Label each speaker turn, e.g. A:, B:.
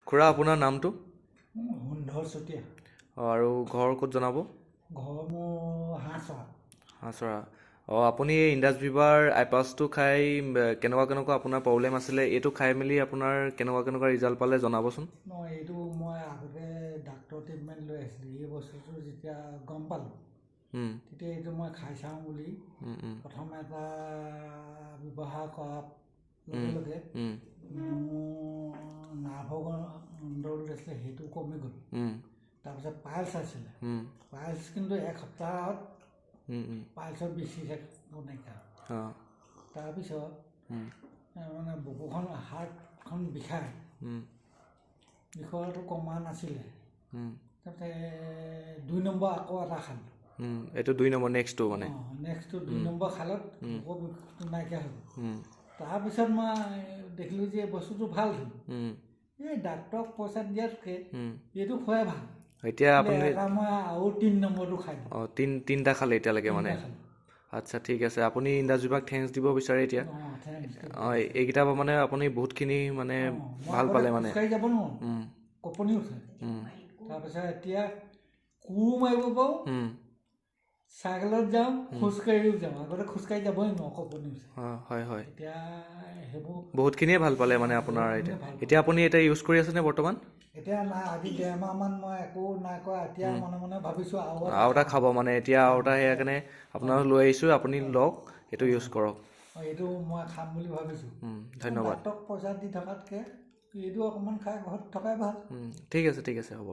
A: খুৰা আপোনাৰ নামটো
B: সুন্দৰ চুতীয়া।
A: আৰু ঘৰ ক'ত জনাব?
B: ঘৰ মোৰ হাঁহচৰা।
A: হাঁচৰা। আপুনি এই ইণ্ডাছ ভিভাৰ আইপাছটো খাই কেনেকুৱা আপোনাৰ প্ৰব্লেম আছিলে, এইটো খাই মেলি আপোনাৰ কেনেকুৱা ৰিজাল্ট পালে জনাবচোন।
B: এইটো মই আগতে ডাক্তৰ ট্ৰিটমেণ্ট লৈ আছিলোঁ। এই বস্তুটো যেতিয়া গম পালোঁ তেতিয়া এইটো মই খাই চাওঁ বুলি প্ৰথম এটা ব্যৱহাৰ কৰাৰ লগে লগে মোৰ নাৰ্ভৰ দৌল আছিলে সেইটো কমি গ'ল। তাৰপিছত পাইলছ আছিলে, পাইলছ কিন্তু এসপ্তাহত পাইলছৰ বেছিহে নাইকিয়া। তাৰপিছত মানে বুকুখন হাৰ্টখন বিষায়, বিষয়টো কমা নাছিলে। তাৰপিছত 2 নম্বৰ আকৌ এটা খালোঁ।
A: এইটো 2 নম্বৰ নেক্সটটো মানে
B: নেক্সটটো 2 নম্বৰ খালত বুকৰ বিষটো নাইকিয়া হৈ গ'ল। তাৰপিছত মই দেখিলোঁ যে বস্তুটো ভাল হ'ল। এই ডাক্তৰক পইচা দিয়াতকৈ এইটো খোৱাই ভাল।
A: এতিয়া আপুনি
B: মই আৰু 3 নম্বৰটো খাই দিওঁ।
A: তিনিটা খালে এতিয়ালৈকে মানে? আচ্ছা ঠিক আছে। আপুনি ইণ্ডাছ ভিভাক থেংকছ দিব বিচাৰে এতিয়া? এইকেইটা মানে আপুনি বহুতখিনি মানে ভাল পালে মানে?
B: খোজকাঢ়ি যাব নোৱাৰোঁ, কঁপনি উঠে। তাৰপিছত এতিয়া কোৰো মাৰিব পাৰোঁ, চাইকেলত যাওঁ, খোজকাঢ়িও যাওঁ। আগতে খোজকাঢ়ি যাবই নোৱাৰোঁ, কঁপনি উঠে।
A: হয়
B: এতিয়া সেইবোৰ
A: বহুতখিনিয়ে ভাল পালে মানে আপোনাৰ এতিয়া আপুনি এতিয়া ইউজ কৰি আছেনে বৰ্তমান?
B: এতিয়া নাই, আজি 1.5 মাহমান মই একো নাই কৰা। এতিয়া মনে মনে ভাবিছোঁ আৰু
A: এটা খাব মানে এতিয়া আৰু এটা সেইকাৰণে আপোনাক লৈ আহিছোঁ, আপুনি লওক, এইটো ইউজ কৰক।
B: এইটো মই খাম বুলি ভাবিছোঁ।
A: ধন্যবাদ।
B: ডাক্তৰক পইচা দি থকাতকৈ এইটো অকণমান খাই ঘৰত থকাই ভাল।
A: ঠিক আছে হ'ব।